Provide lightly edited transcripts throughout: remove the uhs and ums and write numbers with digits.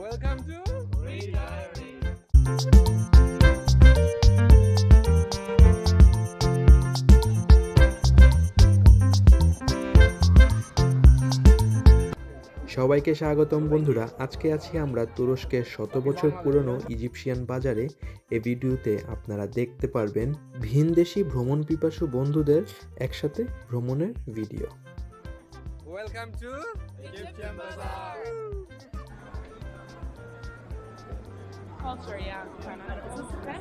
Welcome to Diaryy. সবাইকে স্বাগতম বন্ধুরা। আজকে আছি আমরা তুরস্কের 100 বছর পুরনো ইজিপশিয়ান বাজারে। এই ভিডিওতে আপনারা দেখতে পারবেন ভিনদেশি ভ্রমণ পিপাসু বন্ধুদের একসাথে ভ্রমণের video. Welcome to Egyptian Bazar. Culture, yeah, kind of. Is this okay?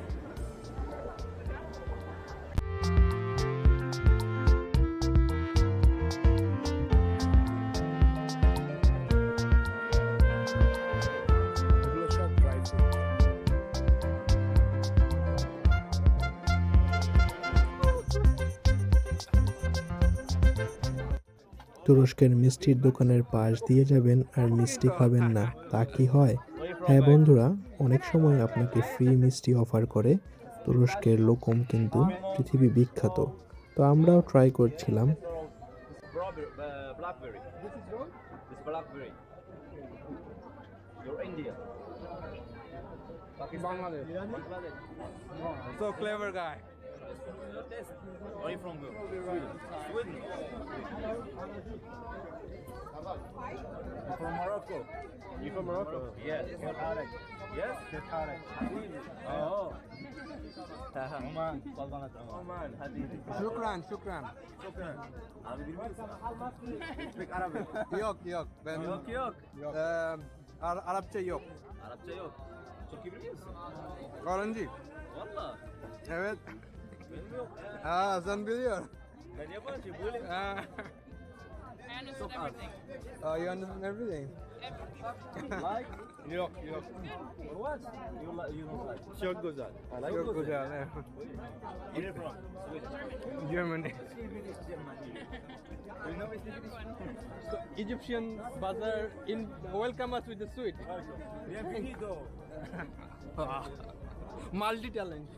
তুরস্কের মিষ্টির দোকানের পাশ দিয়ে যাবেন আর মিষ্টি খাবেন না, তা কি হয়? হ্যাঁ বন্ধুরা, অনেক সময় আপনাকে ফ্রি মিষ্টি অফার করে। তুরস্কের লোকম কিন্তু পৃথিবী বিখ্যাত, তো আমরাও ট্রাই করছিলাম। Blackberry. This is wrong? This blackberry. You're India. Bangladesh. Bangladesh. So clever guy. Where are you from? Sweden. From Morocco. You from Morocco? Yes. Yes? Oh. Oman. Oman. Hadithi. Shukran. Arabi bilmiyorsun. Speak Arabic. Yok. Ben Yok. Arapça yok. Arapça yok. Çok iyi biliyorsun. Öğrenci. Valla. Evet. Benim yok. Sen biliyor. Ben yabancı böyle. I understood everything. You understand everything? Like? Yok. Or what? You don't like? Çok güzel. I like Çok güzel. Where are you from? Sweden. Germany. Do you know Swedish? So, Egyptian bazaar in welcome us with the sweet. Bienvenido. Multi talent.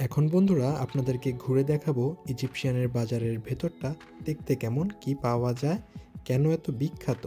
এখন বন্ধুরা আপনাদেরকে ঘুরে দেখাবো ইজিপশিয়ানের বাজারের ভেতরটা দেখতে কেমন, কি পাওয়া যায়, কেন এত বিখ্যাত।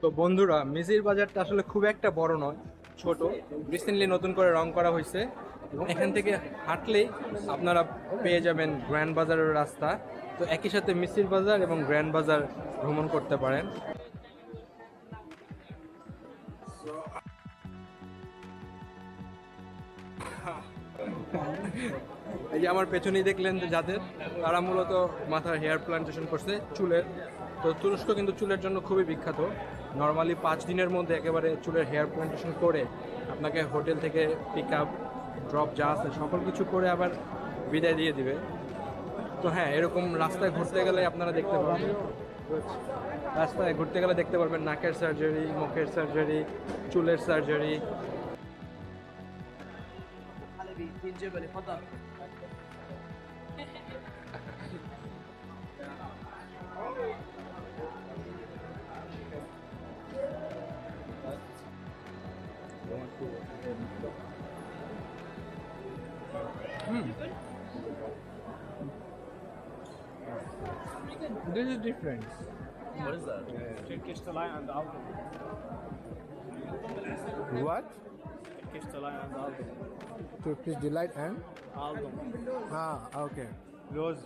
তো বন্ধুরা, মিজির বাজারটা আসলে খুব একটা বড় নয়, ছোট। রিসেন্টলি নতুন করে রং করা হয়েছে এবং এখান থেকে হাঁটলেই আপনারা পেয়ে যাবেন গ্র্যান্ড বাজারের রাস্তা। তো একই সাথে মিসির বাজার এবং গ্র্যান্ড বাজার ভ্রমণ করতে পারেন। এই যে আমার পেছনেই দেখলেন যে যাদের, তারা মূলত মাথার হেয়ার প্লান্টেশন করছে চুলের। তো তুরস্ক কিন্তু চুলের জন্য খুবই বিখ্যাত। নর্মালি 5 দিনের মধ্যে একেবারে চুলের হেয়ার প্লান্টেশন করে আপনাকে হোটেল থেকে পিক আপ ড্রপ যা আছে সকল কিছু করে আবার বিদায় দিয়ে দিবে। তো হ্যাঁ, এরকম রাস্তায় ঘুরতে গেলে আপনারা দেখতে পাবেন, রাস্তায় ঘুরতে গেলে দেখতে পারবেন নাকের সার্জারি, মুখের সার্জারি, চুলের surgery. This is different. What is that? Turkish delight and album. What? Turkish delight and album. Turkish delight and Album. okay. Rose.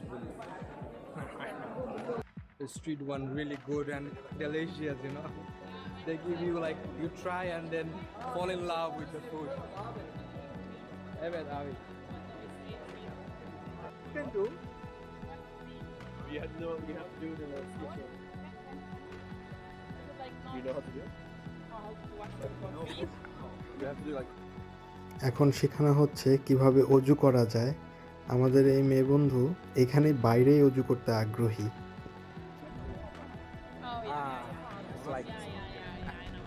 the street one really good and delicious, you know. They give you like you try and then fall in love with the food. Evet abi. You can do. We have to do the sketch. You know how to do it? You have to do like এখন শেখানো হচ্ছে কিভাবে অজু করা যায়। আমাদের এই মেয়ে বন্ধু এখানে বাইরেই অজু করতে আগ্রহী। Oh, yeah. It's like I know.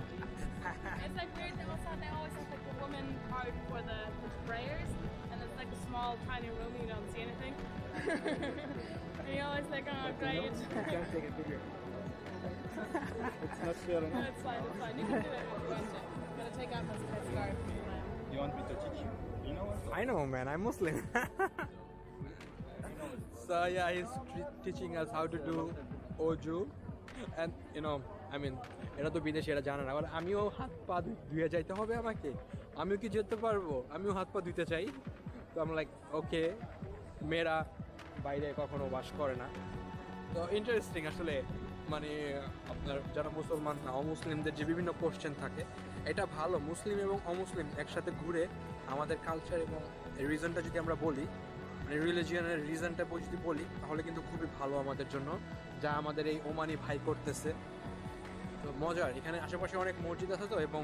It's like weird. They always have like a woman part for the prayers, and it's like a small, tiny room. You don't see anything. And you always like, oh, great. can't take a picture. It's not fair No, enough. it's fine. It's fine. You can do it if you want to. I'm gonna take out my scarf. You want me to teach you? You know what? I know, man. I'm Muslim. So yeah, he's teaching us how to do oju, and you know, I mean, এটা তো বিদেশে এরা জানে না। আবার আমিও হাত পা ধুয়ে যাইতে হবে আমাকে, আমিও কি যেতে পারবো? আমিও হাত পা ধুতে চাই। তো আমি লাইক ওকে, মেয়েরা বাইরে কখনো বাস করে না। তো ইন্টারেস্টিং আসলে, মানে আপনার যারা মুসলমান না অমুসলিমদের যে বিভিন্ন কোশ্চেন থাকে, এটা ভালো মুসলিম এবং অমুসলিম একসাথে ঘুরে আমাদের কালচার এবং রিজনটা যদি আমরা বলি, মানে রিলিজিয়নের রিজনটা যদি বলি, তাহলে কিন্তু খুবই ভালো আমাদের জন্য, যা আমাদের এই ওমানি ভাই করতেছে। তো মজার, এখানে আশেপাশে অনেক মসজিদ আছে তো, এবং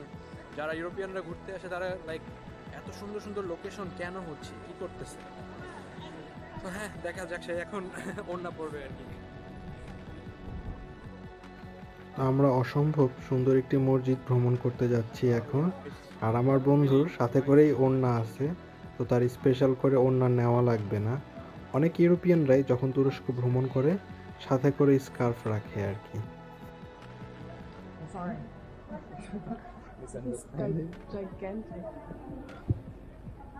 যারা ইউরোপিয়ানরা ঘুরতে আসে তারা লাইক এত সুন্দর সুন্দর লোকেশন কেন হচ্ছে, কি করতেছে। তো হ্যাঁ, দেখা যাক সে এখন ওড়না পড়বে আর কি। আমরা অসম্ভব সুন্দর একটি মসজিদ ভ্রমণ করতে যাচ্ছি এখন। আর আমার বন্ধুর সাথে করেই ওড়না আছে, তো তার স্পেশাল করে ওড়না নেওয়া লাগবে না। অনেক ইউরোপিয়ানরাই যখন তুরস্ক ভ্রমণ করে সাথে করে স্কার্ফ রাখে আর কি। Gigantic.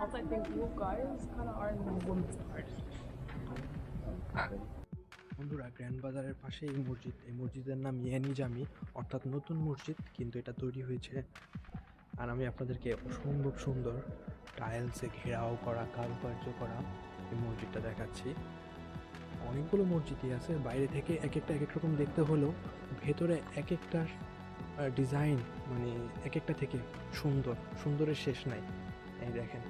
Also, I think you guys kind of are in the women's part. বন্ধুরা, গ্র্যান্ড বাজারের পাশে এই মসজিদ, এই মসজিদের নাম ইয়ানি জামি, অর্থাৎ নতুন মসজিদ, কিন্তু এটা তৈরি হয়েছে। আর আমি আপনাদেরকে অসম্ভব সুন্দর টাইলসে ঘেরাও করা, কারুকার্য করা এই মসজিদটা দেখাচ্ছি। অনেকগুলো মসজিদই আছে, বাইরে থেকে এক একটা এক এক রকম দেখতে হলেও ভেতরে এক একটা ডিজাইন, মানে এক একটা থেকে সুন্দর, সুন্দরের শেষ নাই। এই দেখেন,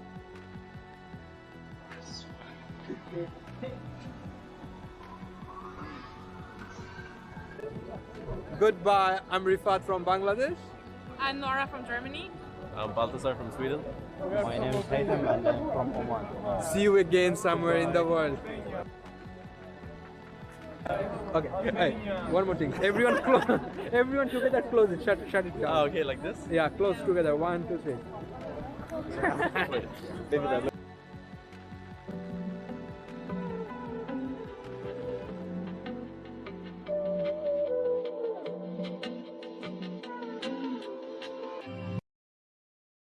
Goodbye, I'm Rifat from Bangladesh. I'm Nora from Germany. I'm Balthazar from Sweden. My name is Haytham and I'm from Oman. See you again somewhere in the world. Okay, hey, one more thing. Everyone everyone together close it, shut it down. Okay, like this? Yeah, close together. 1, 2, 3. Wait, maybe that